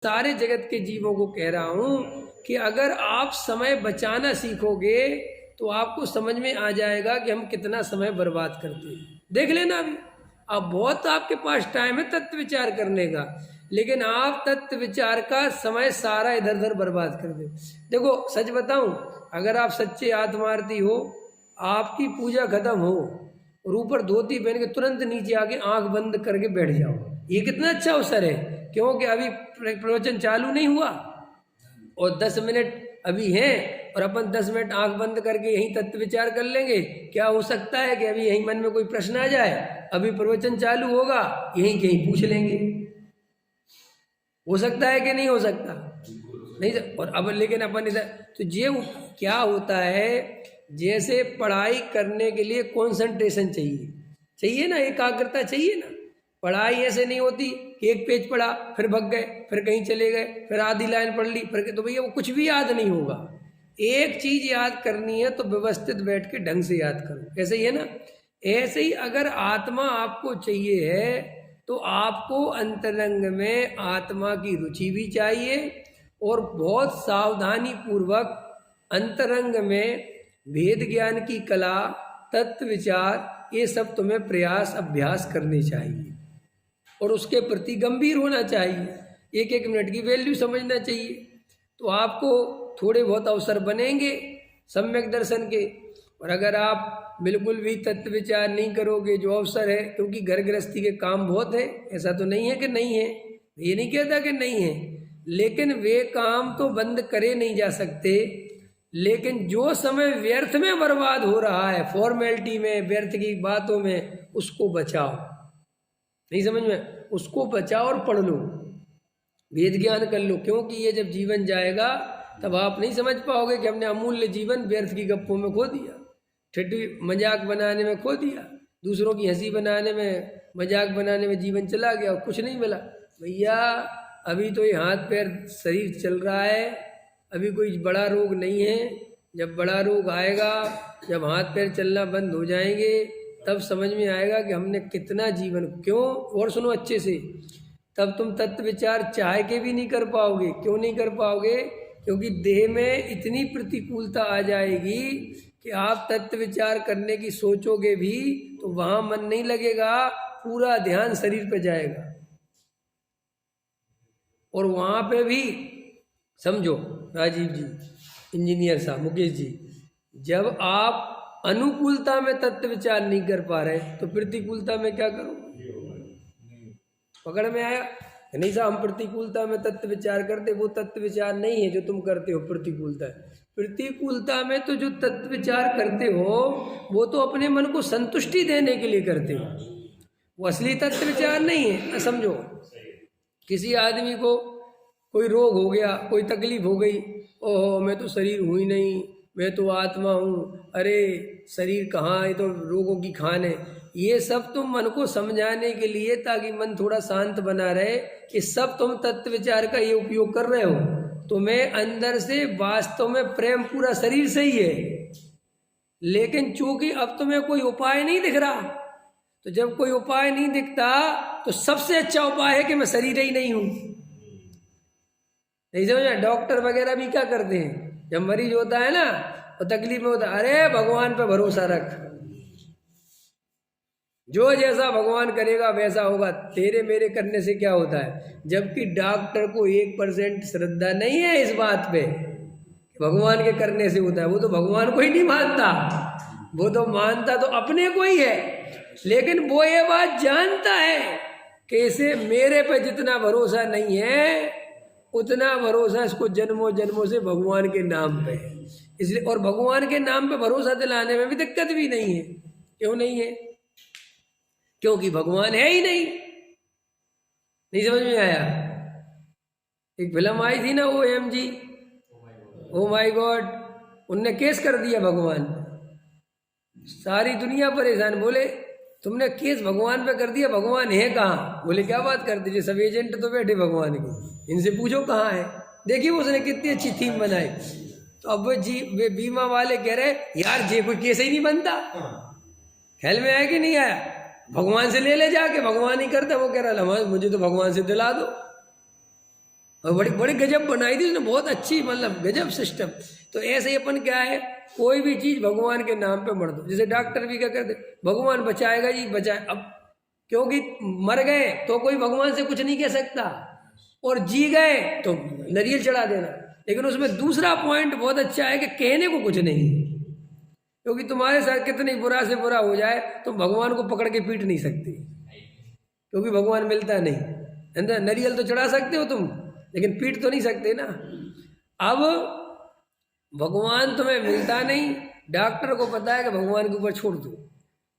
सारे जगत के जीवों को कह रहा हूं कि अगर आप समय बचाना सीखोगे तो आपको समझ में आ जाएगा कि हम कितना समय बर्बाद करते हैं। देख लेना अभी अब बहुत आपके पास टाइम है तत्व विचार करने का, लेकिन आप तत्व विचार का समय सारा इधर उधर बर्बाद कर दे। देखो सच बताऊं, अगर आप सच्चे आत्मार्थी हो, आपकी पूजा खत्म हो और ऊपर धोती पहन के तुरंत नीचे आके आंख बंद करके बैठ जाओ, ये कितना अच्छा अवसर है। क्योंकि अभी प्रवचन चालू नहीं हुआ और 10 मिनट अभी हैं और अपन 10 मिनट आंख बंद करके यहीं तत्व विचार कर लेंगे। क्या हो सकता है कि अभी यहीं मन में कोई प्रश्न आ जाए, अभी प्रवचन चालू होगा यहीं कहीं पूछ लेंगे, हो सकता है कि नहीं हो सकता? नहीं। और अब लेकिन अपन इधर तो ये क्या होता है, जैसे पढ़ाई करने के लिए कंसंट्रेशन चाहिए ना, एकाग्रता चाहिए ना। पढ़ाई ऐसे नहीं होती कि एक पेज पढ़ा फिर भग गए, फिर कहीं चले गए, फिर आधी लाइन पढ़ ली फिर, तो भैया वो कुछ भी याद नहीं होगा। एक चीज याद करनी है तो व्यवस्थित बैठ के ढंग से याद करो, ऐसे ही है ना। ऐसे ही अगर आत्मा आपको चाहिए है तो आपको अंतरंग में आत्मा की रुचि भी चाहिए और बहुत सावधानी पूर्वक अंतरंग में भेद ज्ञान की कला, तत्व विचार, ये सब तुम्हें प्रयास अभ्यास करने चाहिए और उसके प्रति गंभीर होना चाहिए। एक एक मिनट की वैल्यू समझना चाहिए, तो आपको थोड़े बहुत अवसर बनेंगे सम्यक दर्शन के। और अगर आप बिल्कुल भी तत्व विचार नहीं करोगे, जो अवसर है, क्योंकि घर गृहस्थी के काम बहुत है, ऐसा तो नहीं है कि नहीं है, ये नहीं कहता कि नहीं है, लेकिन वे काम तो बंद करे नहीं जा सकते। लेकिन जो समय व्यर्थ में बर्बाद हो रहा है, फॉर्मेलिटी में, व्यर्थ की बातों में, उसको बचाओ। नहीं समझ में, उसको बचाओ और पढ़ लो, वेद ज्ञान कर लो। क्योंकि ये जब जीवन जाएगा तब आप नहीं समझ पाओगे कि हमने अमूल्य जीवन व्यर्थ की गप्पों में खो दिया, ठट्टी मजाक बनाने में खो दिया, दूसरों की हंसी बनाने में, मजाक बनाने में जीवन चला गया और कुछ नहीं मिला। भैया अभी तो ये हाथ पैर शरीर चल रहा है, अभी कोई बड़ा रोग नहीं है। जब बड़ा रोग आएगा, जब हाथ पैर चलना बंद हो जाएंगे, तब समझ में आएगा कि हमने कितना जीवन, क्यों, और सुनो अच्छे से, तब तुम तत्व विचार चाह के भी नहीं कर पाओगे। क्यों नहीं कर पाओगे? क्योंकि देह में इतनी प्रतिकूलता आ जाएगी कि आप तत्व विचार करने की सोचोगे भी तो वहां मन नहीं लगेगा, पूरा ध्यान शरीर पे जाएगा। और वहां पे भी समझो राजीव जी, इंजीनियर साहब, मुकेश जी, जब आप अनुकूलता में तत्व विचार नहीं कर पा रहे तो प्रतिकूलता में क्या करो? पकड़ में आया? नहीं साहब, हम प्रतिकूलता में तत्व विचार करते, वो तत्व विचार नहीं है जो तुम करते हो, प्रतिकूलता है। प्रतिकूलता में तो जो तत्व विचार करते हो वो तो अपने मन को संतुष्टि देने के लिए करते हो, वो असली तत्व विचार नहीं है। समझो, किसी आदमी को कोई रोग हो गया, कोई तकलीफ हो गई, ओहो मैं तो शरीर हूँ ही नहीं, मैं तो आत्मा हूँ, अरे शरीर कहाँ, ये तो रोगों की खान है। ये सब तुम मन को समझाने के लिए, ताकि मन थोड़ा शांत बना रहे, कि सब तुम तत्व विचार का ये उपयोग कर रहे हो। तुम्हें अंदर से वास्तव में प्रेम पूरा शरीर से ही है, लेकिन चूंकि अब तुम्हें कोई उपाय नहीं दिख रहा, तो जब कोई उपाय नहीं दिखता तो सबसे अच्छा उपाय है कि मैं शरीर ही नहीं हूं। नहीं समझ में? डॉक्टर वगैरह भी क्या करते हैं, जब मरीज होता है ना और तकलीफ में होता है, अरे भगवान पे भरोसा रख, जो जैसा भगवान करेगा वैसा होगा, तेरे मेरे करने से क्या होता है। जबकि डॉक्टर को 1% श्रद्धा नहीं है इस बात पे, भगवान के करने से होता है। वो तो भगवान को ही नहीं मानता, वो तो मानता तो अपने को ही है, लेकिन वो ये बात जानता है कि इसे मेरे पे जितना भरोसा नहीं है उतना भरोसा इसको जन्मों जन्मों से भगवान के नाम पे है। इसलिए, और भगवान के नाम पे भरोसा दिलाने में भी दिक्कत भी नहीं है। क्यों नहीं है? क्योंकि भगवान है ही नहीं। नहीं समझ में आया? एक फिल्म आई थी ना, OMG, ओ माय गॉड, उनने केस कर दिया भगवान, सारी दुनिया परेशान, बोले तुमने केस भगवान पे कर दिया, भगवान है कहाँ? बोले क्या बात कर दीजिए, सब एजेंट तो बैठे भगवान के, इनसे पूछो कहाँ है। देखिए उसने कितनी अच्छी थीम बनाई। तो अब वे बीमा वाले कह रहे यार ये कोई केस ही नहीं बनता, ख्याल में आया कि नहीं आया, भगवान से ले जाके, भगवान ही करता। वो कह रहा मुझे तो भगवान से दिला दो। और बड़ी बड़ी गजब बनाई थी उसने, बहुत अच्छी, मतलब गजब सिस्टम। तो ऐसे ही अपन क्या है, कोई भी चीज भगवान के नाम पे मर दो। जैसे डॉक्टर भी क्या करते, भगवान बचाएगा जी बचाए, अब क्योंकि मर गए तो कोई भगवान से कुछ नहीं कह सकता, और जी गए तो नारियल चढ़ा देना। लेकिन उसमें दूसरा पॉइंट बहुत अच्छा है कि कहने को कुछ नहीं है, क्योंकि तुम्हारे साथ कितनी बुरा से बुरा हो जाए तुम भगवान को पकड़ के पीट नहीं सकते, क्योंकि भगवान मिलता नहीं है ना। नारियल तो चढ़ा सकते हो तुम, लेकिन पीट तो नहीं सकते ना। अब भगवान तुम्हें मिलता नहीं, डॉक्टर को पता है कि भगवान के ऊपर छोड़ दो,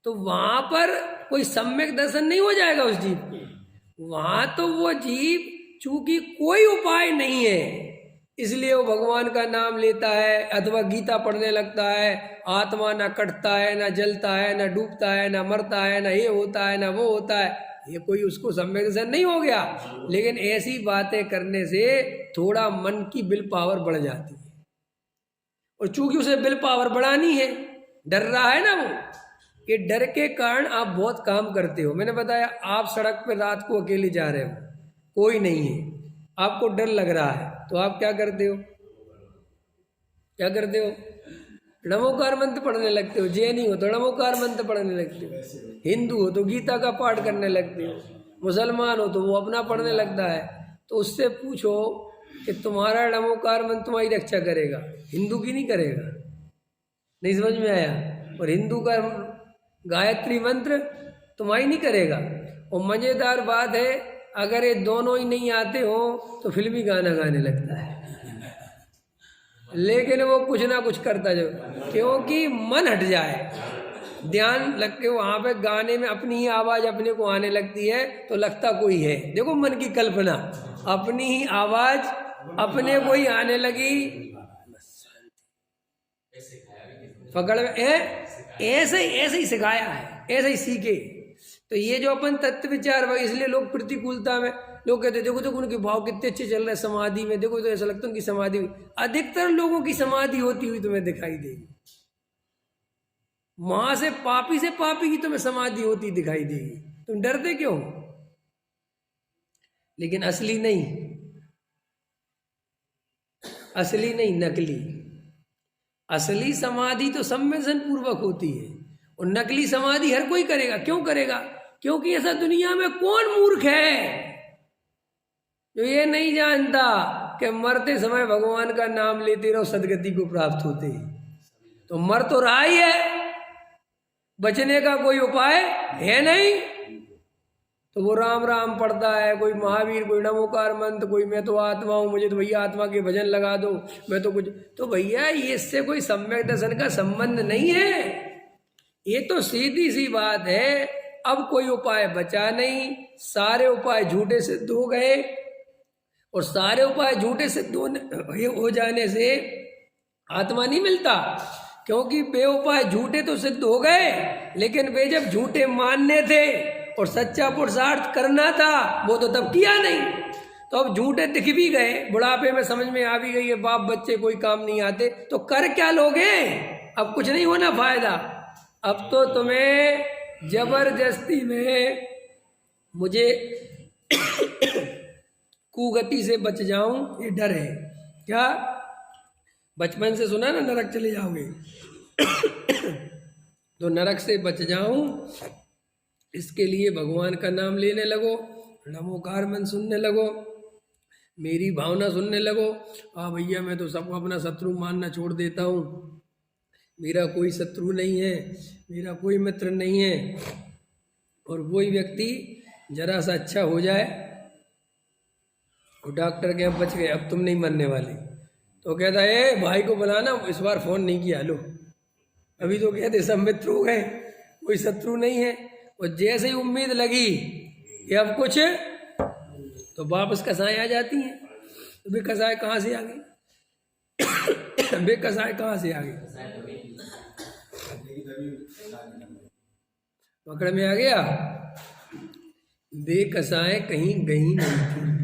तो वहां पर कोई सम्यक दर्शन नहीं हो जाएगा उस जीव को। वहां तो वो जीव चूंकि कोई उपाय नहीं है, इसलिए वो भगवान का नाम लेता है अथवा गीता पढ़ने लगता है। आत्मा ना कटता है, ना जलता है, ना डूबता है, ना मरता है, ना ये होता है, ना वो होता है, ये कोई उसको सम्यक दर्शन नहीं हो गया। लेकिन ऐसी बातें करने से थोड़ा मन की विल पावर बढ़ जाती है, और चूंकि उसे विल पावर बढ़ानी है, डर रहा है ना वो, ये डर के कारण आप बहुत काम करते हो। मैंने बताया, आप सड़क पर रात को अकेले जा रहे हो, कोई नहीं है, आपको डर लग रहा है, तो आप क्या करते हो, क्या करते हो, नमोकार मंत्र पढ़ने लगते हो। जैनी हो तो नमोकार मंत्र पढ़ने लगते हो, हिंदू हो तो गीता का पाठ करने लगते हो, मुसलमान हो तो वो अपना पढ़ने लगता है। तो उससे पूछो कि तुम्हारा नमोकार मंत्र तुम्हारी रक्षा करेगा, हिंदू की नहीं करेगा। नहीं समझ में आया? और हिंदू का गायत्री मंत्र तुम्हारी नहीं करेगा। और मजेदार बात है, अगर ये दोनों ही नहीं आते हो तो फिल्मी गाना गाने लगता है, लेकिन वो कुछ ना कुछ करता जो, क्योंकि मन हट जाए, ध्यान लग के वहां पे गाने में अपनी ही आवाज अपने को आने लगती है, तो लगता कोई है। देखो मन की कल्पना, अपनी ही आवाज अपने को ही आने लगी, पकड़ में ऐसे ही सिखाया है, ऐसे ही सीखे। तो ये जो अपन तत्व विचार, इसलिए लोग प्रतिकूलता में, लोग कहते देखो देखो उनके भाव कितने अच्छे चल रहे हैं समाधि में, देखो तो ऐसा लगता है उनकी समाधि हुई। अधिकतर लोगों की समाधि होती हुई तुम्हें दिखाई देगी, वहां से पापी की तुम्हें समाधि होती दिखाई देगी। तुम डरते क्यों? लेकिन असली नहीं, असली नहीं, नकली। असली समाधि तो संवेदन पूर्वक होती है, और नकली समाधि हर कोई करेगा। क्यों करेगा? क्योंकि ऐसा दुनिया में कौन मूर्ख है जो ये नहीं जानता कि मरते समय भगवान का नाम लेते रहो सदगति को प्राप्त होते। तो मर तो रहा ही है, बचने का कोई उपाय है नहीं, तो वो राम राम पढ़ता है, कोई महावीर, कोई नमोकार मंत्र, कोई मैं तो आत्मा हूं, मुझे तो भैया आत्मा के भजन लगा दो, मैं तो कुछ। तो भैया ये इससे कोई सम्यक दर्शन का संबंध नहीं है, ये तो सीधी सी बात है। अब कोई उपाय बचा नहीं, सारे उपाय झूठे सिद्ध हो गए, और सारे उपाय झूठे सिद्ध हो जाने से आत्मा नहीं मिलता, क्योंकि बे उपाय झूठे तो सिद्ध हो गए, लेकिन वे जब झूठे मानने थे और सच्चा पुरुषार्थ करना था वो तो तब किया नहीं। तो अब झूठे दिख भी गए, बुढ़ापे में समझ में आ भी गई है बाप बच्चे कोई काम नहीं आते, तो कर क्या लोगे? अब कुछ नहीं होना फायदा। अब तो तुम्हें जबरदस्ती में मुझे कुगति से बच जाऊं ये डर है क्या? बचपन से सुना ना नरक चले जाओगे तो नरक से बच जाऊं इसके लिए भगवान का नाम लेने लगो, नमोकार मंत्र सुनने लगो, मेरी भावना सुनने लगो। हाँ भैया मैं तो सबको अपना शत्रु मानना छोड़ देता हूँ, मेरा कोई शत्रु नहीं है, मेरा कोई मित्र नहीं है। और वही व्यक्ति जरा सा अच्छा हो जाए और डॉक्टर के अब बच गए, अब तुम नहीं मरने वाले, तो कहता है भाई को बुलाना, इस बार फोन नहीं किया, लो अभी तो कहते सब मित्र हो गए, कोई शत्रु नहीं है। और जैसे ही उम्मीद लगी कि अब कुछ, तो वापस कसाएं आ जाती हैं। तो वे कसाएं कहाँ से आ गई? वे कसाएं कहाँ से आ गई? पकड़ में आ गया, वे कसाएं कहीं गई नहीं थी।